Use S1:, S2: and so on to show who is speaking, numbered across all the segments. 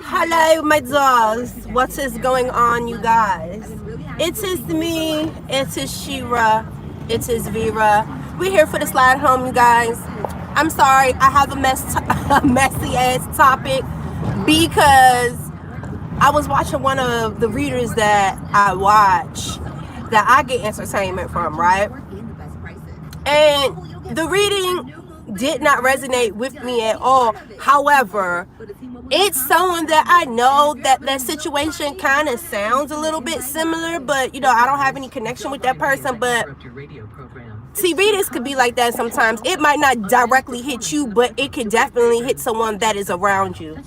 S1: Hello, my dolls. What is going on, you guys? It is me. It is Shira. It is Vera. We're here for the slide home, you guys. I'm sorry, I have a messy ass topic because I was watching one of the readers that I watch that I get entertainment from, right? And the reading did not resonate with me at all. However, it's someone that I know that situation kind of sounds a little bit similar, but I don't have any connection with that person. But see, readers could be like that sometimes. It might not directly hit you, but it could definitely hit someone that is around you.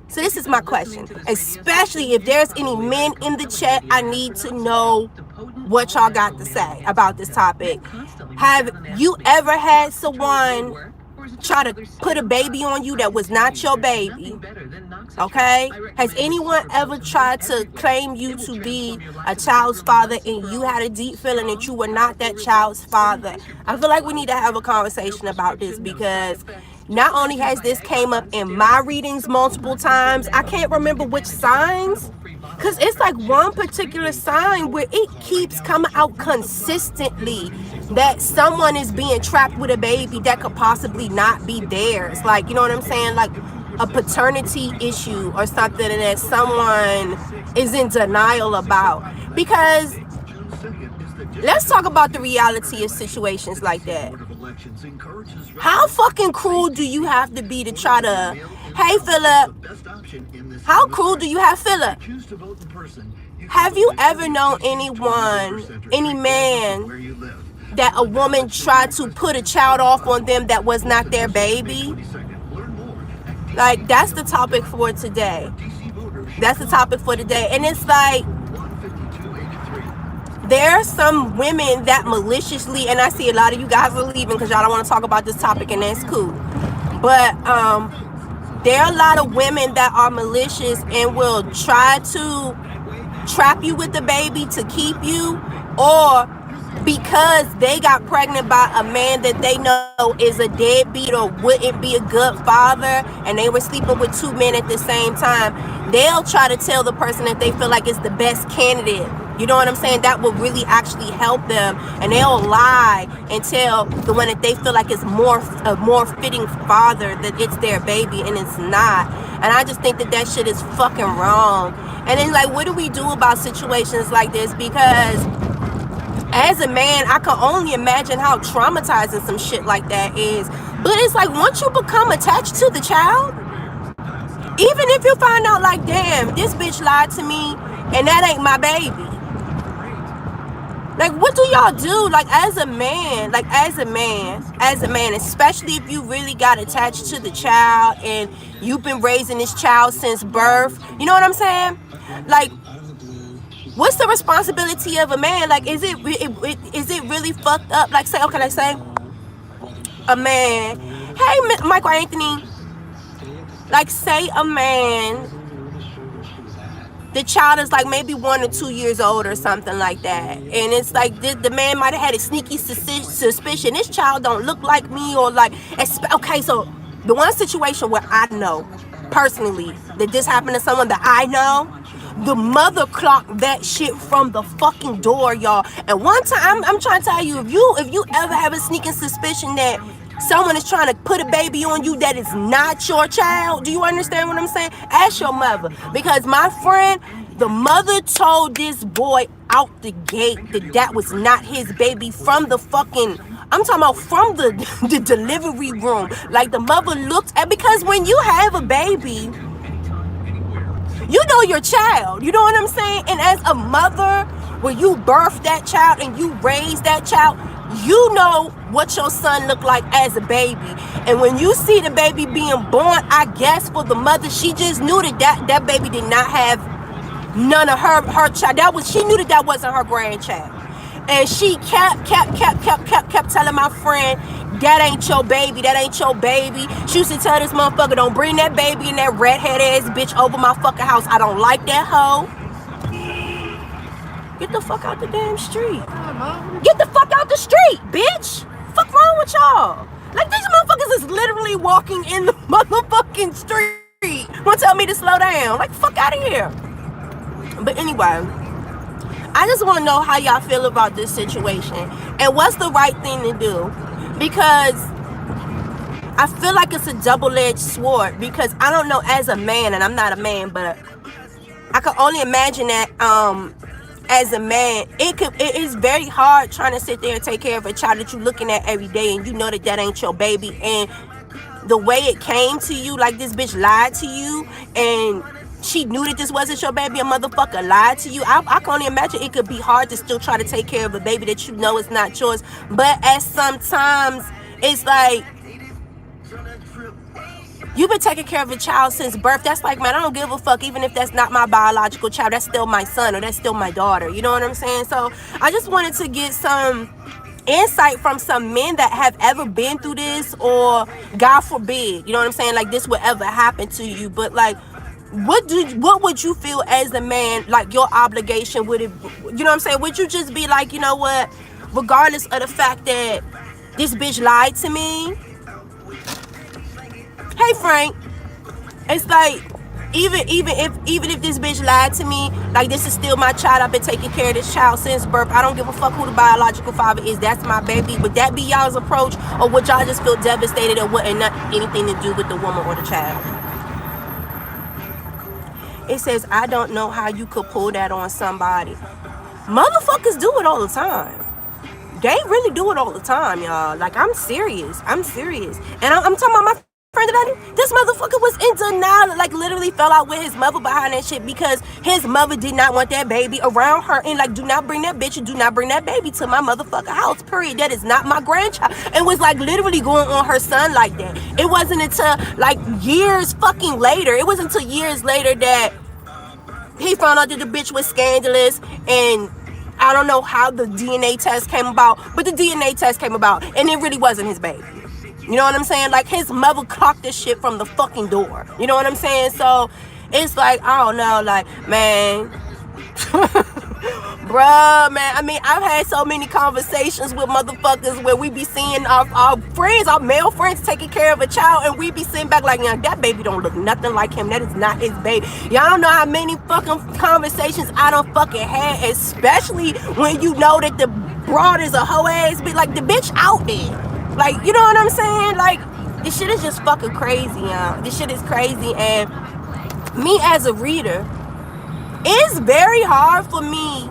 S1: So this is my question, especially if there's any men in the chat. I need to know what y'all got to say about this topic. Have you ever had someone try to put a baby on you that was not your baby? Okay? Has anyone ever tried to claim you to be a child's father and you had a deep feeling that you were not that child's father? I feel like we need to have a conversation about this, because not only has this came up in my readings multiple times, I can't remember which signs, because it's like one particular sign where it keeps coming out consistently that someone is being trapped with a baby that could possibly not be theirs. Like, you know what I'm saying? Like a paternity issue or something that someone is in denial about. Because let's talk about the reality of situations like that. How fucking cruel do you have to be to try to, hey Philip, how cruel do you have, Philip? Have you ever known anyone, any man, that a woman tried to put a child off on them that was not their baby? Like, that's the topic for today. That's the topic for today. And it's like, there are some women that maliciously, and I see a lot of you guys are leaving because y'all don't want to talk about this topic, and that's cool. But there are a lot of women that are malicious and will try to trap you with the baby to keep you, or because they got pregnant by a man that they know is a deadbeat or wouldn't be a good father, and they were sleeping with two men at the same time, they'll try to tell the person that they feel like is the best candidate. You know what I'm saying? That will really actually help them, and they'll lie and tell the one that they feel like is a more fitting father that it's their baby, and it's not. And I just think that shit is fucking wrong. And then, like, what do we do about situations like this? Because as a man, I can only imagine how traumatizing some shit like that is. But it's like, once you become attached to the child, even if you find out, like, damn, this bitch lied to me and that ain't my baby. Like, what do y'all do? Like, as a man, especially if you really got attached to the child and you've been raising this child since birth, you know what I'm saying? Like, what's the responsibility of a man? Like, is it really fucked up? Like, say, okay, let's say a man, hey, Michael Anthony, like, say a man, the child is like maybe 1 or 2 years old or something like that, and it's like the man might have had a sneaky suspicion, this child don't look like me, or like, okay, so the one situation where I know personally that this happened to someone that I know, the mother clocked that shit from the fucking door, y'all. And one time, I'm trying to tell you, if you ever have a sneaking suspicion that someone is trying to put a baby on you that is not your child, do you understand what I'm saying? Ask your mother. Because my friend, the mother told this boy out the gate that was not his baby from the fucking, I'm talking about from the delivery room. Like, the mother looked at, because when you have a baby, you know your child, you know what I'm saying? And as a mother, when you birth that child and you raise that child, you know what your son looked like as a baby. And when you see the baby being born, I guess for the mother, she just knew that baby did not have none of her child. She knew that wasn't her grandchild. And she kept telling my friend, that ain't your baby, that ain't your baby. She used to tell this motherfucker, don't bring that baby and that redhead ass bitch over my fucking house. I don't like that hoe. Get the fuck out the damn street. Get the fuck out the street, bitch. Fuck wrong with y'all? Like, these motherfuckers is literally walking in the motherfucking street want to tell me to slow down. Like, fuck out of here. But anyway, I just want to know how y'all feel about this situation and what's the right thing to do, because I feel like it's a double-edged sword. Because I don't know, as a man, and I'm not a man, but I can only imagine that as a man, it is very hard trying to sit there and take care of a child that you're looking at every day, and you know that that ain't your baby, and the way it came to you, like this bitch lied to you, and she knew that this wasn't your baby, a motherfucker lied to you. I can only imagine it could be hard to still try to take care of a baby that you know is not yours. But at sometimes, it's like, you've been taking care of a child since birth. That's like, man, I don't give a fuck. Even if that's not my biological child, that's still my son or that's still my daughter. You know what I'm saying? So I just wanted to get some insight from some men that have ever been through this, or God forbid, you know what I'm saying, like this would ever happen to you. But like, what would you feel as a man, like your obligation? Would it, you know what I'm saying, would you just be like, you know what, regardless of the fact that this bitch lied to me? Hey Frank, it's like, even if this bitch lied to me, like this is still my child. I've been taking care of this child since birth. I don't give a fuck who the biological father is. That's my baby. Would that be y'all's approach, or would y'all just feel devastated and wouldn't not anything to do with the woman or the child? It says, I don't know how you could pull that on somebody. Motherfuckers do it all the time. They really do it all the time, y'all. Like, I'm serious. And I'm talking about my friend that I knew. This motherfucker was in denial, like literally fell out with his mother behind that shit because his mother did not want that baby around her, and like, do not bring that bitch and do not bring that baby to my motherfucking house, period. That is not my grandchild. And was like literally going on her son like that. It wasn't until like years fucking later, it wasn't until years later that he found out that the bitch was scandalous, and I don't know how the DNA test came about, but the DNA test came about and it really wasn't his baby. You know what I'm saying? Like, his mother clocked this shit from the fucking door. You know what I'm saying? So it's like, I don't know, like, man. Bruh, man. I mean, I've had so many conversations with motherfuckers where we be seeing our friends, our male friends taking care of a child, and we be sitting back like, yeah, that baby don't look nothing like him. That is not his baby. Y'all don't know how many fucking conversations I done fucking had, especially when you know that the broad is a hoe ass bitch. Like, the bitch out there. Like, you know what I'm saying? Like, this shit is just fucking crazy, y'all. This shit is crazy. And me as a reader, it's very hard for me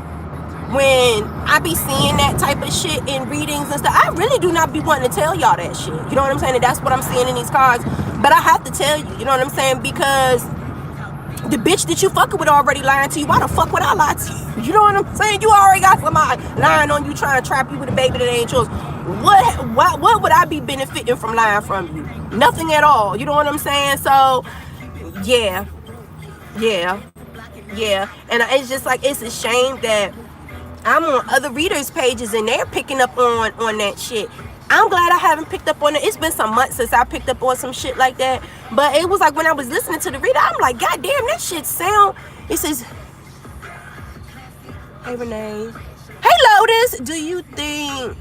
S1: when I be seeing that type of shit in readings and stuff. I really do not be wanting to tell y'all that shit. You know what I'm saying? And that's what I'm seeing in these cards. But I have to tell you, you know what I'm saying? Because the bitch that you fucking with already lying to you. Why the fuck would I lie to you? You know what I'm saying? You already got somebody lying on you, trying to trap you with a baby that ain't yours. What would I be benefiting from lying from you? Nothing at all. You know what I'm saying? So, yeah. And it's just like, it's a shame that I'm on other readers' pages and they're picking up on that shit. I'm glad I haven't picked up on it. It's been some months since I picked up on some shit like that. But it was like when I was listening to the reader, I'm like, God damn, that shit sound. It says, hey Renee. Hey Lotus, do you think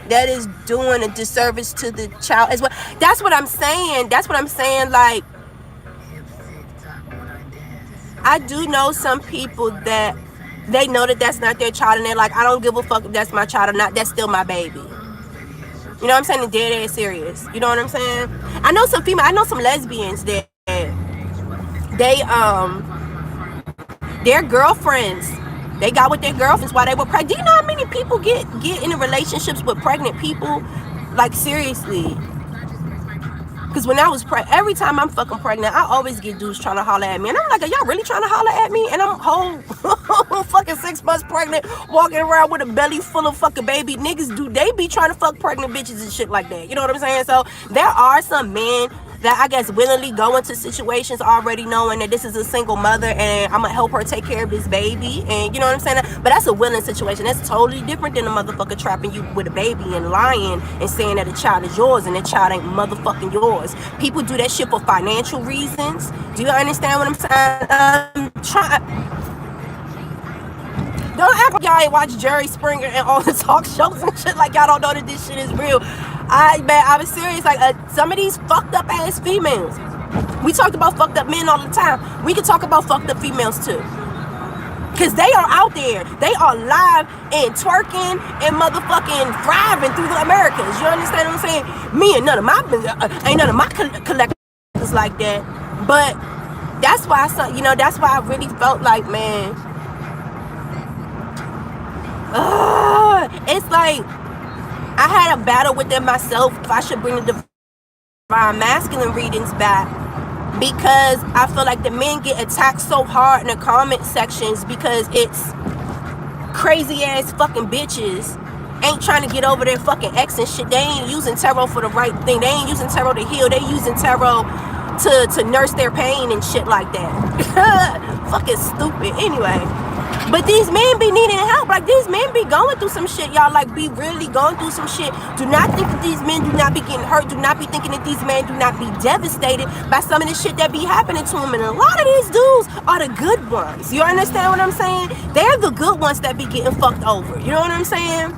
S1: that is doing a disservice to the child as well? That's what I'm saying. Like, I do know some people that they know that that's not their child, and they're like, I don't give a fuck if that's my child or not. That's still my baby. You know what I'm saying? And dead ass serious. You know what I'm saying? I know some lesbians that their girlfriends, they got with their girlfriends while they were pregnant. Do you know how many people get into relationships with pregnant people? Like, seriously. Because when I was every time I'm fucking pregnant, I always get dudes trying to holler at me. And I'm like, are y'all really trying to holler at me? And I'm whole fucking 6 months pregnant, walking around with a belly full of fucking baby. Niggas, do they be trying to fuck pregnant bitches and shit like that? You know what I'm saying? So there are some men that I guess willingly go into situations already knowing that this is a single mother and I'm gonna help her take care of this baby, and you know what I'm saying? But that's a willing situation. That's totally different than a motherfucker trapping you with a baby and lying and saying that the child is yours and the child ain't motherfucking yours. People do that shit for financial reasons. Do you understand what I'm saying? Don't act like y'all ain't watch Jerry Springer and all the talk shows and shit like y'all don't know that this shit is real. I was serious. Like, some of these fucked up ass females, We talked about fucked up men all the time. We can talk about fucked up females too. Because they are out there. They are live and twerking and motherfucking thriving through the Americas. You understand what I'm saying? Me and none of my collectors like that. But that's why that's why I really felt like, man, it's like I had a battle within myself if I should bring the divine masculine readings back, because I feel like the men get attacked so hard in the comment sections because it's crazy ass fucking bitches ain't trying to get over their fucking ex and shit. They ain't using tarot for the right thing. They ain't using tarot to heal. They using tarot to nurse their pain and shit like that. Fucking stupid. Anyway, but these men be needing help. Like, these men be going through some shit, y'all. Like, be really going through some shit. Do not think that these men do not be getting hurt. Do not be thinking that these men do not be devastated by some of the shit that be happening to them. And a lot of these dudes are the good ones. You understand what I'm saying? They're the good ones that be getting fucked over. You know what I'm saying?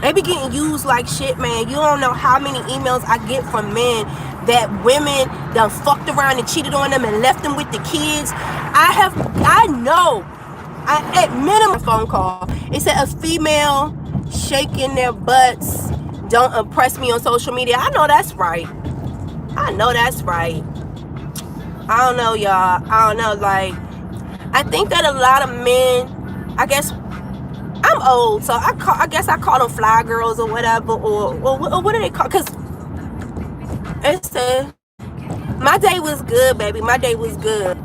S1: They be getting used like shit, man. You don't know how many emails I get from men that women done fucked around and cheated on them and left them with the kids. I know. At minimum, a phone call. It said a female shaking their butts don't impress me on social media. I know that's right. I know that's right. I don't know, y'all. I don't know. Like, I think that a lot of men, I guess, I'm old, so I guess I call them fly girls or whatever, or what do they call? Because it said, my day was good, baby. My day was good.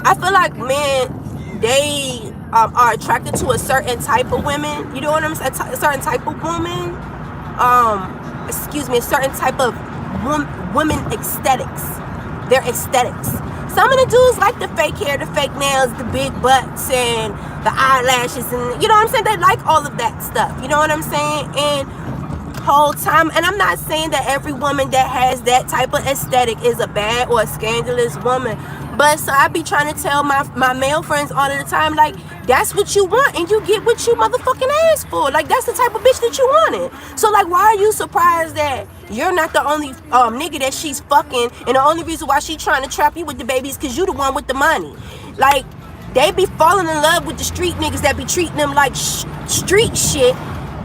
S1: I feel like men, they are attracted to a certain type of women. You know what I'm saying? A certain type of woman. A certain type of women aesthetics. Their aesthetics. Some of the dudes like the fake hair, the fake nails, the big butts, and the eyelashes, and you know what I'm saying? They like all of that stuff. You know what I'm saying? And whole time, and I'm not saying that every woman that has that type of aesthetic is a bad or a scandalous woman, but so I be trying to tell my male friends all of the time, like, that's what you want, and you get what you motherfucking ask for. Like, that's the type of bitch that you wanted. So, like, why are you surprised that you're not the only nigga that she's fucking, and the only reason why she trying to trap you with the baby is because you the one with the money? Like, they be falling in love with the street niggas that be treating them like street shit.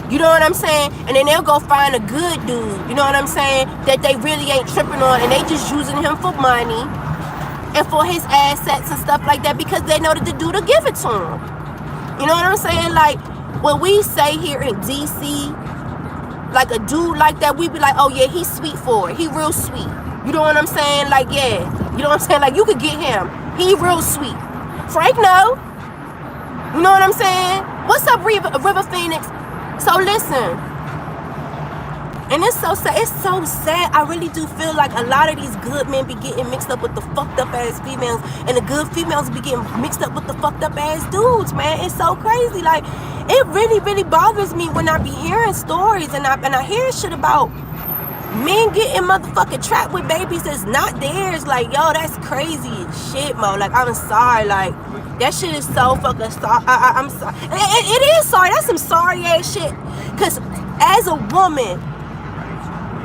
S1: You know what I'm saying? And then they'll go find a good dude, you know what I'm saying, that they really ain't tripping on, and they just using him for money and for his assets and stuff like that, because they know that the dude will give it to him. You know what I'm saying? Like, when we say here in DC, like, a dude like that, we be like, oh yeah, he's sweet for it. He real sweet. You know what I'm saying? Like, yeah. You know what I'm saying? Like, you could get him. He real sweet. Frank, no. You know what I'm saying? What's up, River Phoenix? So listen, and it's so sad. It's so sad. I really do feel like a lot of these good men be getting mixed up with the fucked up ass females, and the good females be getting mixed up with the fucked up ass dudes, man. It's so crazy. Like, it really, really bothers me when I be hearing stories and I hear shit about men getting motherfucking trapped with babies that's not theirs. Like, yo, that's crazy as shit, mo. Like, I'm sorry. Like, that shit is so fucking sorry. I'm sorry. It is sorry. That's some sorry ass shit. Because as a woman,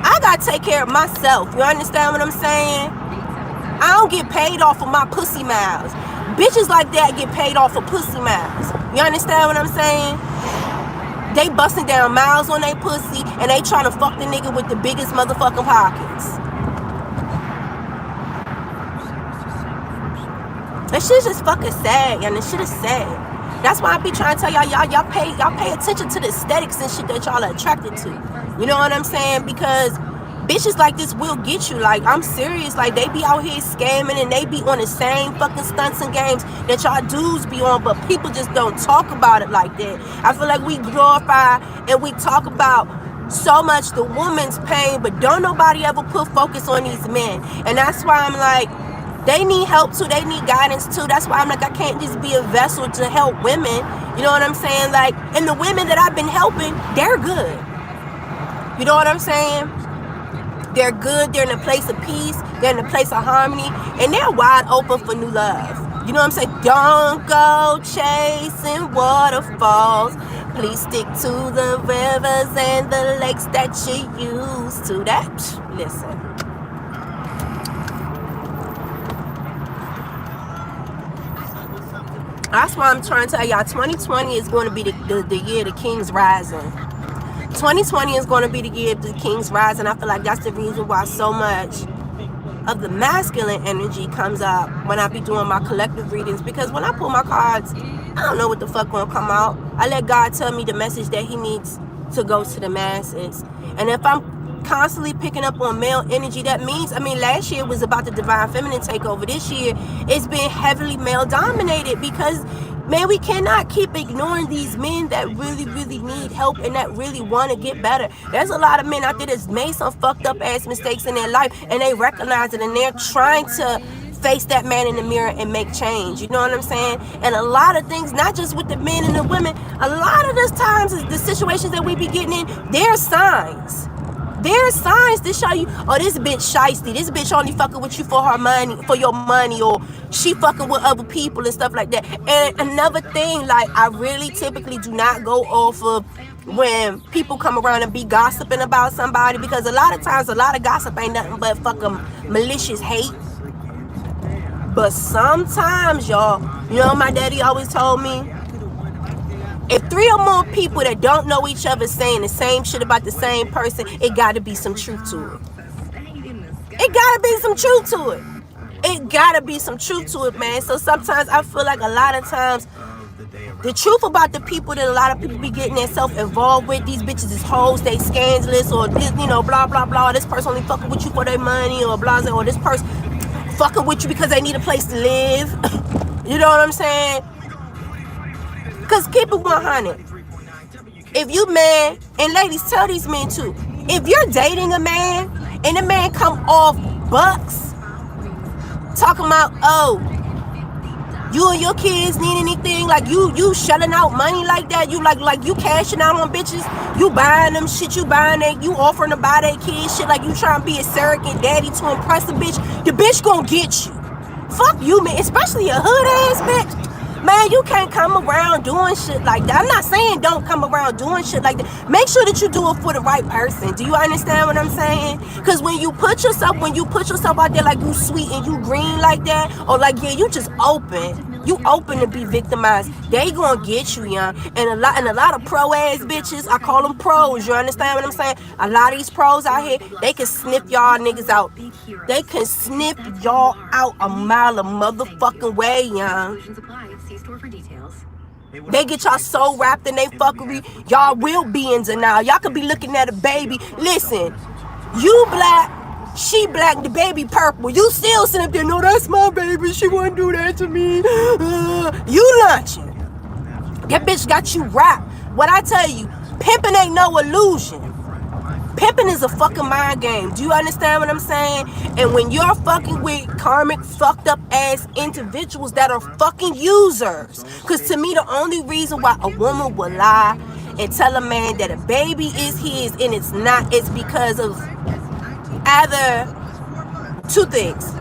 S1: I gotta take care of myself. You understand what I'm saying? I don't get paid off of my pussy miles. Bitches like that get paid off of pussy miles. You understand what I'm saying? They busting down miles on their pussy, and they trying to fuck the nigga with the biggest motherfucking pockets. That shit's just fucking sad, and this shit is sad. That's why I be trying to tell y'all pay attention to the aesthetics and shit that y'all are attracted to. You know what I'm saying? Because bitches like this will get you. Like, I'm serious. Like, they be out here scamming, and they be on the same fucking stunts and games that y'all dudes be on, but people just don't talk about it like that. I feel like we glorify and we talk about so much the woman's pain, but don't nobody ever put focus on these men. And that's why I'm like, they need help too. They need guidance too. That's why I'm like, I can't just be a vessel to help women. You know what I'm saying? Like, and the women that I've been helping, they're good. You know what I'm saying? They're good. They're in a place of peace. They're in a place of harmony. And they're wide open for new love. You know what I'm saying? Don't go chasing waterfalls. Please stick to the rivers and the lakes that you used to. That, listen. That's why I'm trying to tell y'all, 2020 is going to be the year the King's rising. 2020 is going to be the year the King's rising. I feel like that's the reason why so much of the masculine energy comes up when I be doing my collective readings, because when I pull my cards, I don't know what the fuck gonna come out. I let God tell me the message that he needs to go to the masses. And if I'm constantly picking up on male energy, that means, I mean, last year was about the divine feminine takeover. This year it's been heavily male dominated, because man, we cannot keep ignoring these men that really, really need help and that really want to get better. There's a lot of men out there that's made some fucked up ass mistakes in their life, and they recognize it, and they're trying to face that man in the mirror and make change. You know what I'm saying? And a lot of things, not just with the men and the women, a lot of those times is the situations that we be getting in, there are signs. There's signs to show you, oh, this bitch shiesty. This bitch only fucking with you for her money, for your money, or she fucking with other people and stuff like that. And another thing, like, I really typically do not go off of when people come around and be gossiping about somebody, because a lot of times, a lot of gossip ain't nothing but fucking malicious hate. But sometimes, y'all, you know, my daddy always told me, if 3 or more people that don't know each other saying the same shit about the same person, it gotta be some truth to it. It gotta be some truth to it. It gotta be some truth to it, man. So sometimes I feel like a lot of times, the truth about the people that a lot of people be getting themselves involved with, these bitches is hoes, they scandalous, or this, you know, blah, blah, blah. This person only fucking with you for their money, or blah, or this person fucking with you because they need a place to live. You know what I'm saying? Because keep it 100. If you man, and ladies, tell these men too, if you're dating a man and the man come off bucks, talking about, oh, you and your kids need anything, like you shelling out money like that, you like you cashing out on bitches, you buying them shit, you buying that, you offering to buy that kid shit, like you trying to be a surrogate daddy to impress a bitch, the bitch gonna get you. Fuck you, man, especially a hood ass bitch. Man, you can't come around doing shit like that. I'm not saying don't come around doing shit like that. Make sure that you do it for the right person. Do you understand what I'm saying? Because when you put yourself out there like you sweet and you green like that, or like, yeah, you just open. You open to be victimized. They gonna get you, young. And a lot of pro ass bitches, I call them pros. You understand what I'm saying? A lot of these pros out here, they can sniff y'all niggas out. They can sniff y'all out a mile a motherfucking way, young. They get y'all so wrapped in they fuckery, y'all will be in denial. Y'all could be looking at a baby. Listen, you black, she black, the baby purple. You still sitting up there, no, that's my baby. She wouldn't do that to me. You lunching. That bitch got you wrapped. What I tell you, pimping ain't no illusion. Pimping is a fucking mind game. Do you understand what I'm saying? And when you're fucking with karmic, fucked up ass individuals that are fucking users. Because to me, the only reason why a woman will lie and tell a man that a baby is his and it's not, it's because of either two things.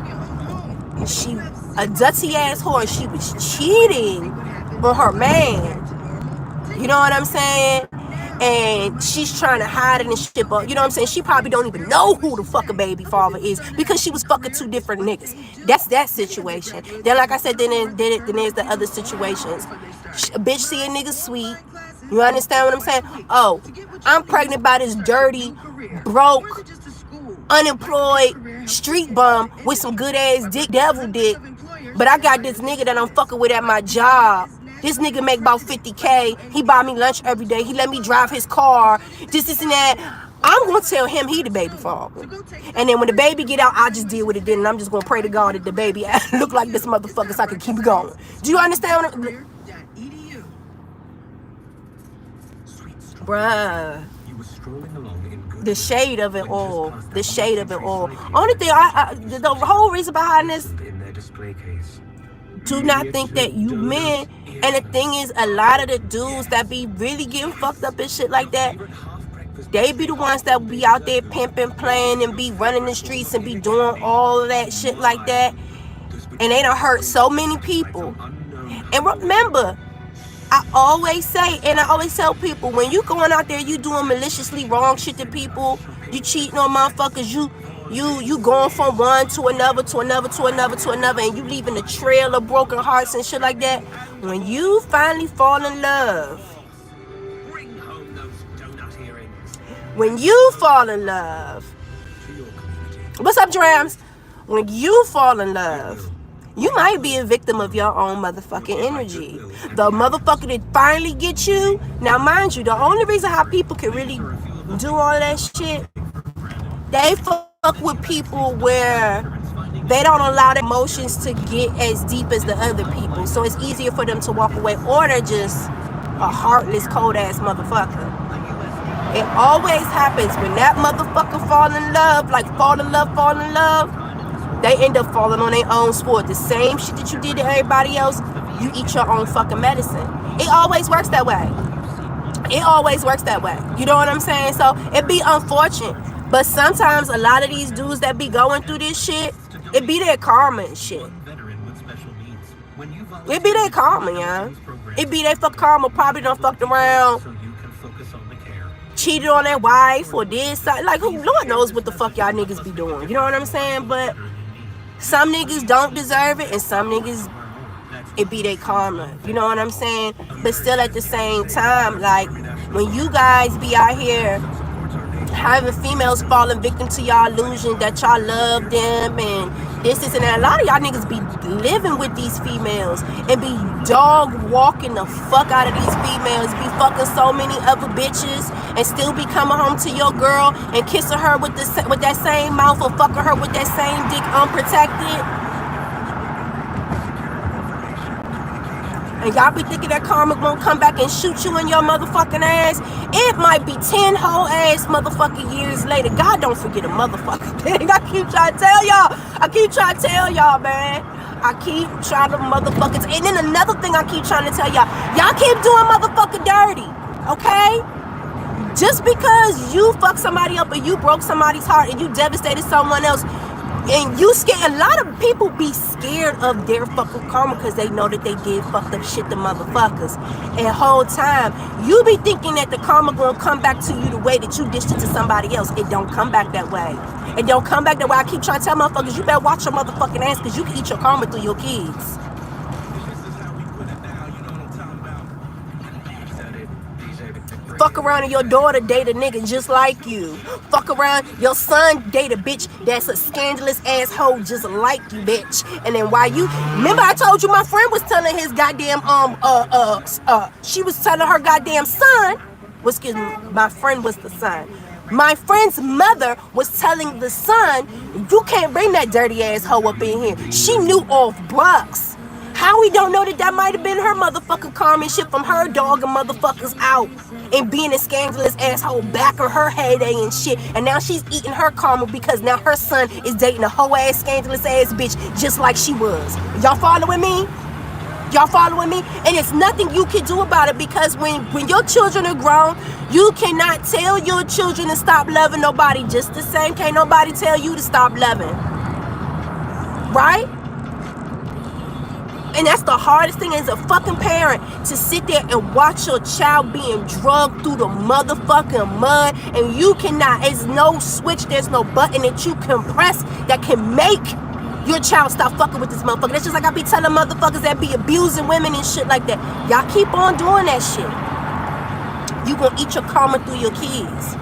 S1: She a dirty ass whore, she was cheating on her man. You know what I'm saying? And she's trying to hide it and shit, but you know what I'm saying? She probably don't even know who the fucking baby father is because she was fucking two different niggas. That's that situation. Then, like I said, then there's the other situations. A bitch see a nigga sweet. You understand what I'm saying? Oh, I'm pregnant by this dirty, broke, unemployed street bum with some good ass dick, devil dick. But I got this nigga that I'm fucking with at my job. This nigga make about 50K. He buy me lunch every day. He let me drive his car. This and that. I'm going to tell him he the baby father. And then when the baby get out, I just deal with it then. And I'm just going to pray to God that the baby look like this motherfucker so I can keep it going. Do you understand what I'm... Bruh. The shade of it all. The shade of it all. Only thing, the whole reason behind this... Do not think that you men, and the thing is, a lot of the dudes that be really getting fucked up and shit like that, they be the ones that be out there pimping, playing, and be running the streets and be doing all of that shit like that, and they done hurt so many people. And remember, I always say, and I always tell people, when you going out there, you doing maliciously wrong shit to people, you cheating on motherfuckers, You going from one to another, to another, to another, to another, and you leaving a trail of broken hearts and shit like that. When you finally fall in love, when you fall in love, what's up, Drams? When you fall in love, you might be a victim of your own motherfucking energy. The motherfucker that finally gets you. Now, mind you, the only reason how people can really do all that shit, they fuck with people where they don't allow their emotions to get as deep as the other people. So it's easier for them to walk away, or they're just a heartless, cold-ass motherfucker. It always happens when that motherfucker fall in love, like fall in love, they end up falling on their own sport. The same shit that you did to everybody else, you eat your own fucking medicine. It always works that way. It always works that way. You know what I'm saying? So it be unfortunate. But sometimes a lot of these dudes that be going through this shit, it be their karma and shit. It be their karma, yeah. It be their fuck karma. Probably done fucked around, cheated on their wife, or did something. Like, who, Lord knows what the fuck y'all niggas be doing. You know what I'm saying? But some niggas don't deserve it, and some niggas, it be their karma. You know what I'm saying? But still at the same time, like, when you guys be out here having females falling victim to y'all illusion that y'all love them and this and that, a lot of y'all niggas be living with these females and be dog walking the fuck out of these females, be fucking so many other bitches, and still be coming home to your girl and kissing her with that same mouth, or fucking her with that same dick unprotected. And y'all be thinking that karma gonna come back and shoot you in your motherfucking ass. It might be 10 whole ass motherfucking years later. God don't forget a motherfucking thing. I keep trying to tell y'all, man. I keep trying to motherfuckers. And then another thing I keep trying to tell y'all, y'all keep doing motherfucking dirty, okay? Just because you fucked somebody up and you broke somebody's heart and you devastated someone else, and you scared, a lot of people be scared of their fucking karma because they know that they did fucked up shit to motherfuckers. And the whole time, you be thinking that the karma gonna come back to you the way that you dished it to somebody else. It don't come back that way. It don't come back that way. I keep trying to tell motherfuckers, you better watch your motherfucking ass because you can eat your karma through your kids. Fuck around and your daughter date a nigga just like you. Fuck around, your son date a bitch that's a scandalous asshole just like you, bitch. And then while you, remember I told you my friend was telling his goddamn, she was telling her goddamn son, excuse me, my friend was the son. My friend's mother was telling the son, you can't bring that dirty asshole up in here. She knew off blocks. How we don't know that might have been her motherfucking karma and shit from her dog and motherfuckers out and being a scandalous asshole back of her heyday and shit. And now she's eating her karma because now her son is dating a whole ass scandalous ass bitch just like she was. Y'all following me? Y'all following me? And it's nothing you can do about it because when your children are grown, you cannot tell your children to stop loving nobody. Just the same, can't nobody tell you to stop loving. Right? And that's the hardest thing as a fucking parent, to sit there and watch your child being drugged through the motherfucking mud, and you cannot, there's no switch, there's no button that you can press that can make your child stop fucking with this motherfucker. That's just like I be telling motherfuckers that be abusing women and shit like that. Y'all keep on doing that shit. You gonna eat your karma through your kids.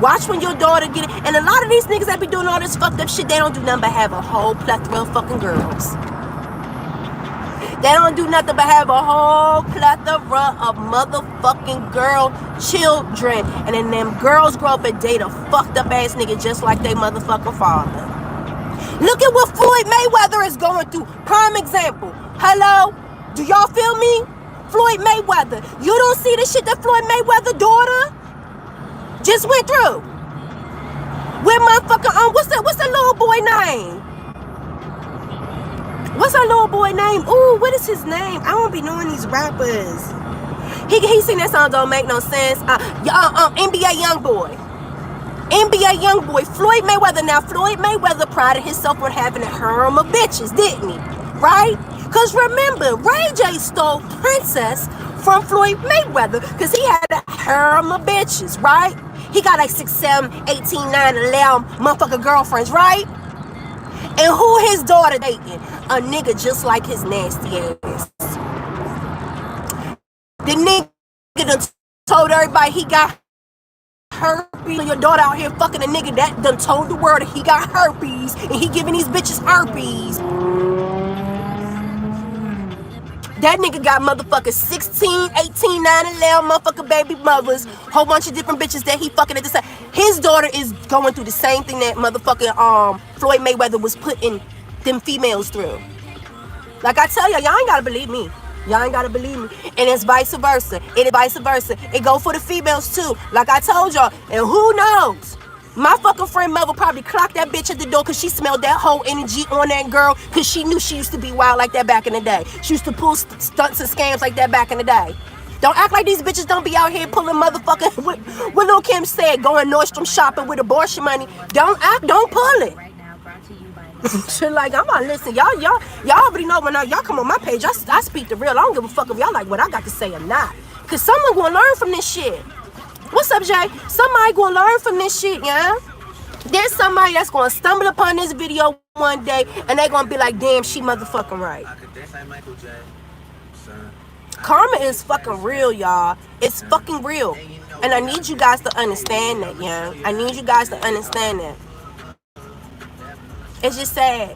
S1: Watch when your daughter get it. And a lot of these niggas that be doing all this fucked up shit, they don't do nothing but have a whole plethora of fucking girls. They don't do nothing but have a whole plethora of motherfucking girl children. And then them girls grow up and date a fucked up ass nigga just like they motherfucking father. Look at what Floyd Mayweather is going through. Prime example. Hello? Do y'all feel me? Floyd Mayweather. You don't see the shit that Floyd Mayweather's daughter just went through? With motherfucking, what's the little boy name? What's our little boy name? Ooh, what is his name? I don't be knowing these rappers. He sing that song don't make no sense. NBA Youngboy. NBA Youngboy. Floyd Mayweather. Now, Floyd Mayweather prided himself on having a harem of bitches, didn't he? Right? Because remember, Ray J stole Princess from Floyd Mayweather because he had a harem of bitches, right? He got like 6, 7, 18, 9, 11 motherfucking girlfriends, right? And who his daughter dating? A nigga just like his nasty ass. The nigga done told everybody he got herpes. Your daughter out here fucking a nigga that done told the world that he got herpes. And he giving these bitches herpes. That nigga got motherfucking 16, 18, 9, 11 motherfucking baby mothers. Whole bunch of different bitches that he fucking at the same. His daughter is going through the same thing that motherfucking Floyd Mayweather was putting them females through. Like I tell y'all ain't gotta believe me. Y'all ain't gotta believe me. And it's vice versa. It is vice versa. It go for the females too. Like I told y'all. And who knows? My fucking friend Mother probably clocked that bitch at the door because she smelled that whole energy on that girl because she knew she used to be wild like that back in the day. She used to pull stunts and scams like that back in the day. Don't act like these bitches don't be out here pulling motherfucking, what Lil' Kim said, going Nordstrom shopping with abortion money. Don't pull it. Shit, like, I'm gonna listen. Y'all already know when y'all come on my page, I speak the real. I don't give a fuck if y'all like what I got to say or not. Because someone gonna learn from this shit. What's up, Jay? Somebody gonna learn from this shit, yeah? There's somebody that's gonna stumble upon this video one day and they gonna be like, damn, she motherfucking right. Karma is fucking real, y'all. It's fucking real. And I need you guys to understand that, yeah? I need you guys to understand that. It's just sad.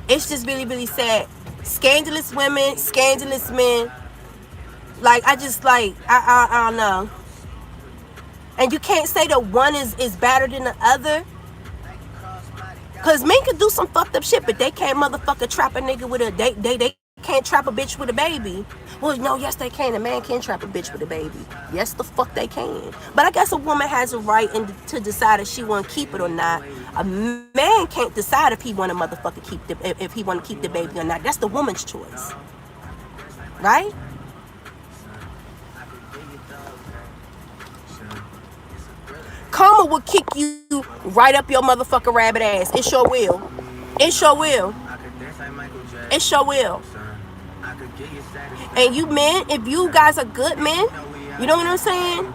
S1: It's just really, really sad. Scandalous women, scandalous men. Like, I don't know. And you can't say that one is better than the other. Cause men can do some fucked up shit, but they can't motherfucker trap a nigga with a they can't trap a bitch with a baby. Well, no, yes they can. A man can trap a bitch with a baby. Yes, the fuck they can. But I guess a woman has a right to decide if she want to keep it or not. A man can't decide if he want to motherfucker if he want to keep the baby or not. That's the woman's choice, right? Karma will kick you right up your motherfucking rabbit ass. It sure will. It sure will. It sure will. And you men, if you guys are good men, you know what I'm saying?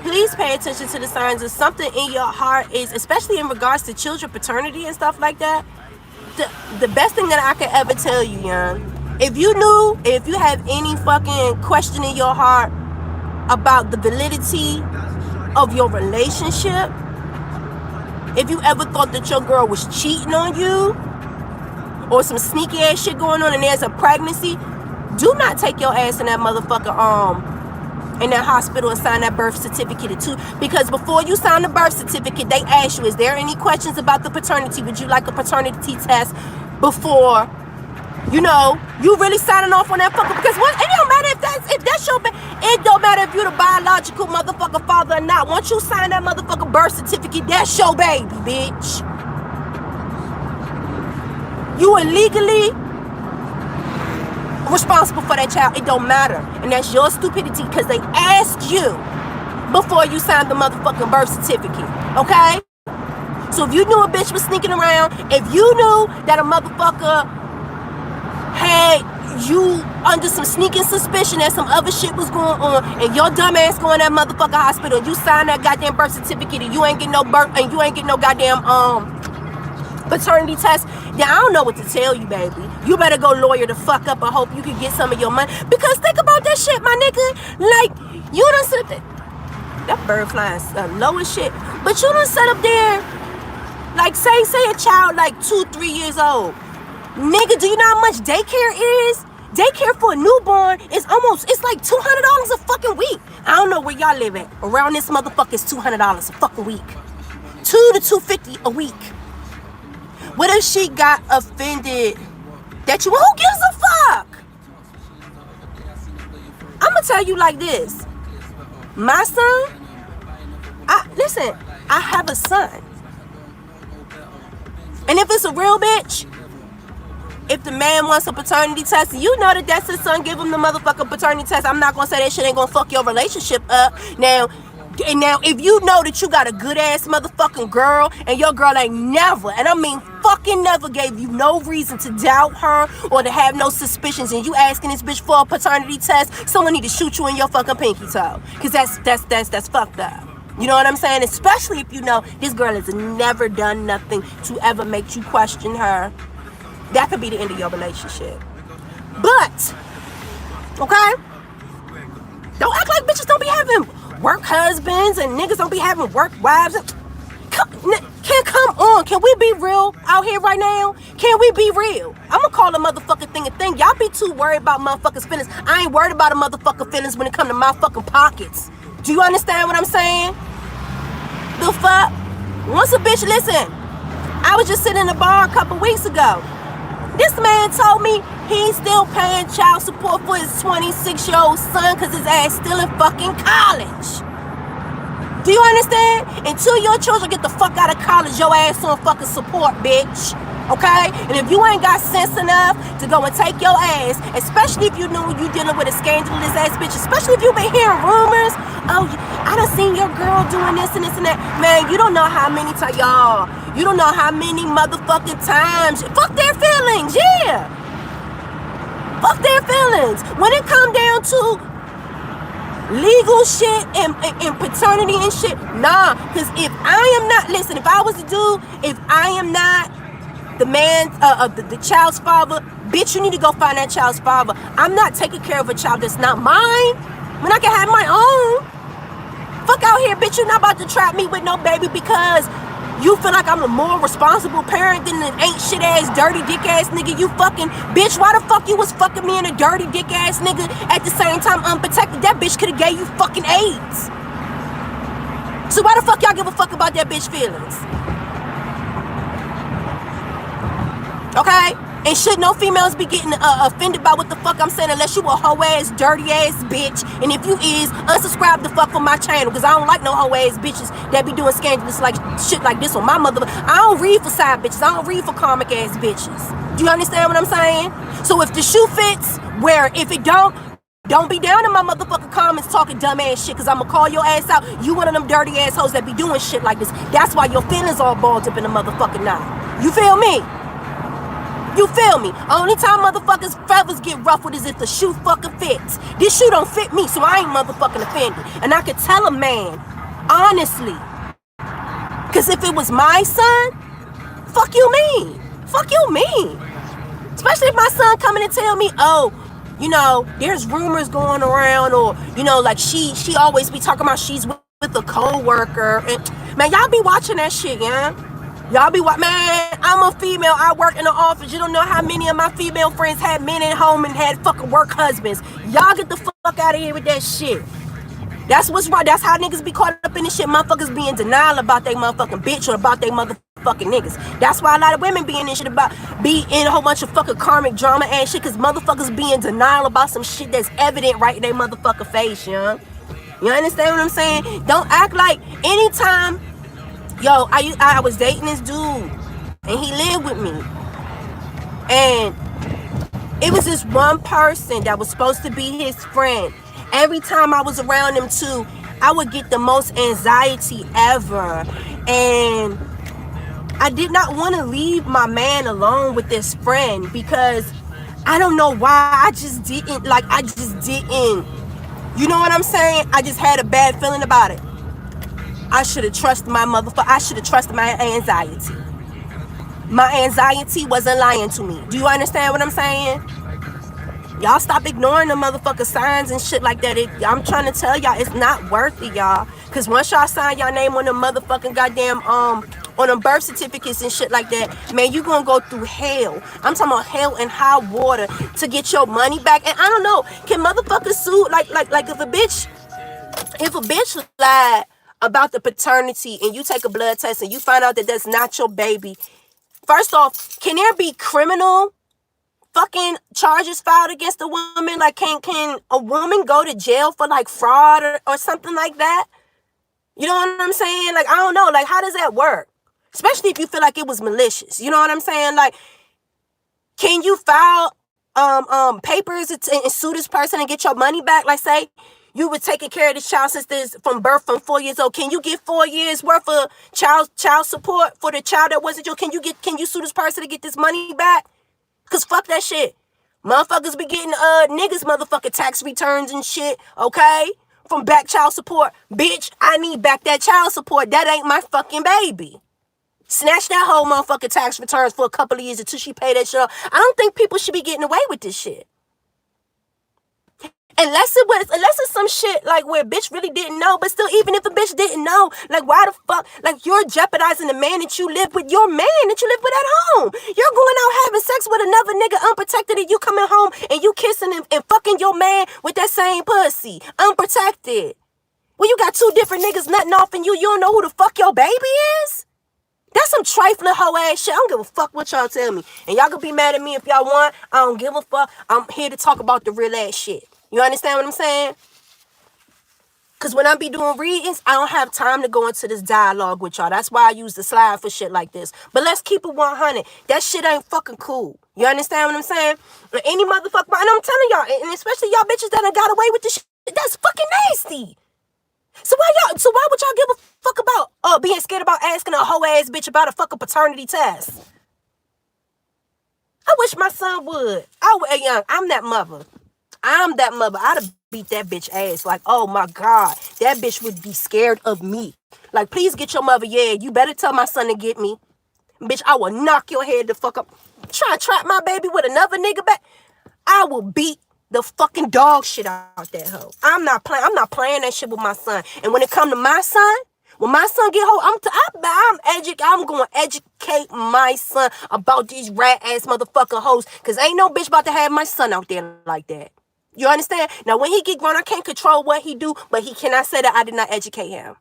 S1: Please pay attention to the signs of something in your heart is, especially in regards to children, paternity and stuff like that. The best thing that I could ever tell you, young, if you have any fucking question in your heart about the validity of your relationship, if you ever thought that your girl was cheating on you or some sneaky ass shit going on and there's a pregnancy, do not take your ass in that motherfucker in that hospital and sign that birth certificate too. Because before you sign the birth certificate, they ask you, is there any questions about the paternity? Would you like a paternity test before, you really signing off on that fucker? Because it don't matter if that's your it don't matter if you're the biological motherfucker father or not. Once you sign that motherfucker birth certificate, that's your baby, bitch. You are legally responsible for that child. It don't matter. And that's your stupidity because they asked you before you signed the motherfucking birth certificate. Okay? So if you knew a bitch was sneaking around, if you knew that a motherfucker had you under some sneaking suspicion that some other shit was going on, and your dumb ass going to that motherfucking hospital, you signed that goddamn birth certificate and you ain't get no birth and you ain't get no goddamn paternity test, then I don't know what to tell you, baby. You better go lawyer the fuck up and hope you can get some of your money. Because think about that shit, my nigga. Like, you done sit up there. That bird flying low as shit. But you done sit up there, like, say a child like 2-3 years old. Nigga, do you know how much daycare is? Daycare for a newborn is it's like $200 a fucking week. I don't know where y'all live at. Around this motherfucker is $200 a fucking week. $200 to $250 a week. What if she got offended that who gives a fuck? I'm gonna tell you like this. My son, I have a son. And if it's a real bitch, if the man wants a paternity test, you know that that's his son, give him the motherfucking paternity test. I'm not gonna say that shit ain't gonna fuck your relationship up. Now, if you know that you got a good ass motherfucking girl and your girl ain't never, and I mean fucking never, gave you no reason to doubt her or to have no suspicions, and you asking this bitch for a paternity test, someone need to shoot you in your fucking pinky toe. Cause that's fucked up. You know what I'm saying? Especially if you know this girl has never done nothing to ever make you question her. That could be the end of your relationship. But, okay? Don't act like bitches don't be having work husbands and niggas don't be having work wives. Come on. Can we be real out here right now? Can we be real? I'm gonna call a motherfucking thing a thing. Y'all be too worried about motherfuckers' feelings. I ain't worried about a motherfucking feelings when it come to my fucking pockets. Do you understand what I'm saying? The fuck? Once a bitch, listen. I was just sitting in a bar a couple weeks ago. This man told me he's still paying child support for his 26-year-old son because his ass still in fucking college. Do you understand? Until your children get the fuck out of college, your ass on fucking support, bitch. Okay? And if you ain't got sense enough to go and take your ass, especially if you know you dealing with a scandalous ass bitch, especially if you been hearing rumors, oh, I done seen your girl doing this and this and that. Man, you don't know how many times, y'all. You don't know how many motherfucking times. Fuck their feelings, yeah. Fuck their feelings. When it come down to legal shit and paternity and shit, nah. Because if I am not, listen, if I was a dude, if I am not the man, the child's father, bitch, you need to go find that child's father. I'm not taking care of a child that's not mine when I can have my own. Fuck out here, bitch, you're not about to trap me with no baby because you feel like I'm a more responsible parent than an ain't shit ass, dirty dick ass nigga. You fucking bitch. Why the fuck you was fucking me and a dirty dick ass nigga at the same time unprotected? That bitch could have gave you fucking AIDS. So why the fuck y'all give a fuck about that bitch feelings? Okay? And should no females be getting offended by what the fuck I'm saying unless you a hoe ass, dirty ass bitch. And if you is, unsubscribe the fuck from my channel because I don't like no hoe ass bitches that be doing scandalous like shit like this on my mother. I don't read for side bitches. I don't read for comic ass bitches. Do you understand what I'm saying? So if the shoe fits, wear it. If it don't be down in my motherfucking comments talking dumb ass shit because I'm gonna call your ass out. You one of them dirty assholes that be doing shit like this. That's why your feelings all balled up in the motherfucking knot. You feel me? You feel me? Only time motherfuckers' feathers get ruffled is if the shoe fucking fits. This shoe don't fit me, so I ain't motherfucking offended. And I could tell a man, honestly. Because if it was my son, fuck you mean? Fuck you mean? Especially if my son coming and tell me, oh, you know, there's rumors going around or, you know, like she always be talking about she's with a co-worker. And, man, y'all be watching that shit, yeah? Y'all be what, man, I'm a female, I work in the office. You don't know how many of my female friends had men at home and had fucking work husbands. Y'all get the fuck out of here with that shit. That's what's right. That's how niggas be caught up in this shit. Motherfuckers be in denial about they motherfucking bitch or about they motherfucking niggas. That's why a lot of women be in this shit about, be in a whole bunch of fucking karmic drama and shit, cause motherfuckers be in denial about some shit that's evident right in their motherfucking face, young. You understand what I'm saying? Don't act like anytime. Yo, I was dating this dude, and he lived with me, and it was this one person that was supposed to be his friend. Every time I was around him too, I would get the most anxiety ever, and I did not want to leave my man alone with this friend because I don't know why. I just didn't. You know what I'm saying? I just had a bad feeling about it. I should have trusted my motherfucker. I should have trusted my anxiety. My anxiety wasn't lying to me. Do you understand what I'm saying? Y'all stop ignoring the motherfucker signs and shit like that. I'm trying to tell y'all, it's not worth it, y'all. Because once y'all sign y'all name on the motherfucking goddamn, on them birth certificates and shit like that, man, you gonna go through hell. I'm talking about hell and high water to get your money back. And I don't know, can motherfuckers sue, like if a bitch lied about the paternity and you take a blood test and you find out that that's not your baby, first off, can there be criminal fucking charges filed against a woman? Like, can a woman go to jail for like fraud or something like that? You know what I'm saying? Like, I don't know. Like, how does that work? Especially if you feel like it was malicious. You know what I'm saying? Like, can you file papers and sue this person and get your money back? Like, say you were taking care of this child since this from birth from 4 years old. Can you get 4 years worth of child support for the child that wasn't your? Can you sue this person to get this money back? Cause fuck that shit. Motherfuckers be getting niggas motherfucking tax returns and shit, okay? from back child support. Bitch, I need back that child support. That ain't my fucking baby. Snatch that whole motherfucking tax returns for a couple of years until she pay that shit off. I don't think people should be getting away with this shit. Unless it's some shit like where a bitch really didn't know, but still, even if a bitch didn't know, like why the fuck, like you're jeopardizing the man that you live with, your man that you live with at home. You're going out having sex with another nigga unprotected and you coming home and you kissing and fucking your man with that same pussy, unprotected. Well, you got two different niggas nutting off and you don't know who the fuck your baby is? That's some trifling hoe ass shit. I don't give a fuck what y'all tell me. And y'all can be mad at me if y'all want. I don't give a fuck. I'm here to talk about the real ass shit. You understand what I'm saying? Because when I be doing readings, I don't have time to go into this dialogue with y'all. That's why I use the slide for shit like this. But let's keep it 100. That shit ain't fucking cool. You understand what I'm saying? Any motherfucker, and I'm telling y'all, and especially y'all bitches that done got away with this shit, that's fucking nasty. So why would y'all give a fuck about being scared about asking a hoe ass bitch about a fucking paternity test? I wish my son would. I'm that mother. I'm that mother. I'd have beat that bitch ass. Like, oh my God. That bitch would be scared of me. Like, please get your mother. Yeah, you better tell my son to get me. Bitch, I will knock your head the fuck up. Try to trap my baby with another nigga back. I will beat the fucking dog shit out that hoe. I'm not playing that shit with my son. And when it come to my son, when my son get home, I'm going to educate my son about these rat ass motherfucking hoes. Cause ain't no bitch about to have my son out there like that. You understand? Now, when he get grown, I can't control what he do, but he cannot say that I did not educate him.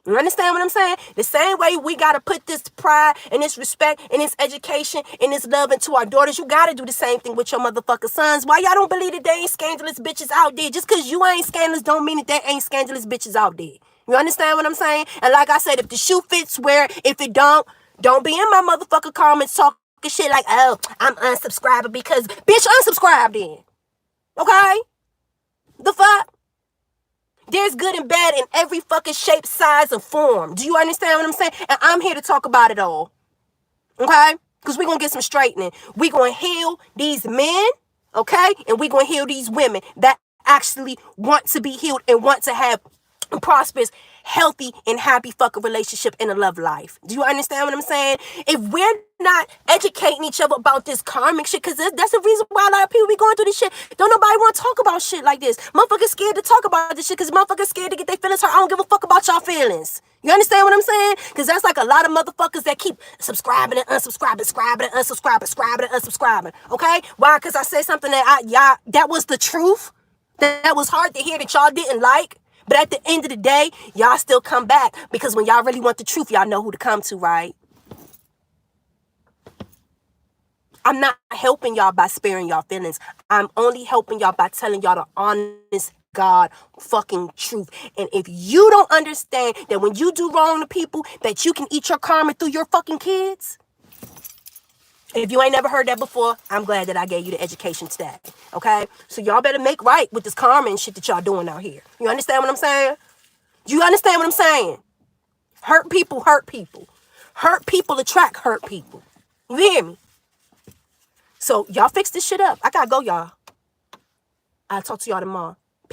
S1: You understand what I'm saying? The same way we got to put this pride and this respect and this education and this love into our daughters, you got to do the same thing with your motherfucking sons. Why y'all don't believe that they ain't scandalous bitches out there? Just because you ain't scandalous don't mean that they ain't scandalous bitches out there. You understand what I'm saying? And like I said, if the shoe fits, wear it. If it don't be in my motherfucking comments talking shit like, oh, I'm unsubscribing because, bitch, unsubscribe then. Okay? The fuck? There's good and bad in every fucking shape, size, and form. Do you understand what I'm saying? And I'm here to talk about it all. Okay? Because we're going to get some straightening. We're going to heal these men, okay? And we're going to heal these women that actually want to be healed and want to have a prosperous, healthy, and happy fucking relationship in a love life. Do you understand what I'm saying? If we're not educating each other about this karmic shit, because that's the reason why a lot of people be going through this shit. Don't nobody want to talk about shit like this. Motherfuckers scared to talk about this shit because motherfuckers scared to get their feelings hurt. I don't give a fuck about y'all feelings. You understand what I'm saying? Because that's like a lot of motherfuckers that keep subscribing and unsubscribing, subscribing and unsubscribing, subscribing and unsubscribing. Okay? Why? Because I said something that that was the truth. That was hard to hear that y'all didn't like. But at the end of the day, y'all still come back because when y'all really want the truth, y'all know who to come to, right? I'm not helping y'all by sparing y'all feelings. I'm only helping y'all by telling y'all the honest God fucking truth. And if you don't understand that when you do wrong to people, that you can eat your karma through your fucking kids, if you ain't never heard that before, I'm glad that I gave you the education today. Okay? So y'all better make right with this karma and shit that y'all doing out here. You understand what I'm saying? You understand what I'm saying? Hurt people hurt people. Hurt people attract hurt people. You hear me? So y'all fix this shit up. I gotta go, y'all. I'll talk to y'all tomorrow.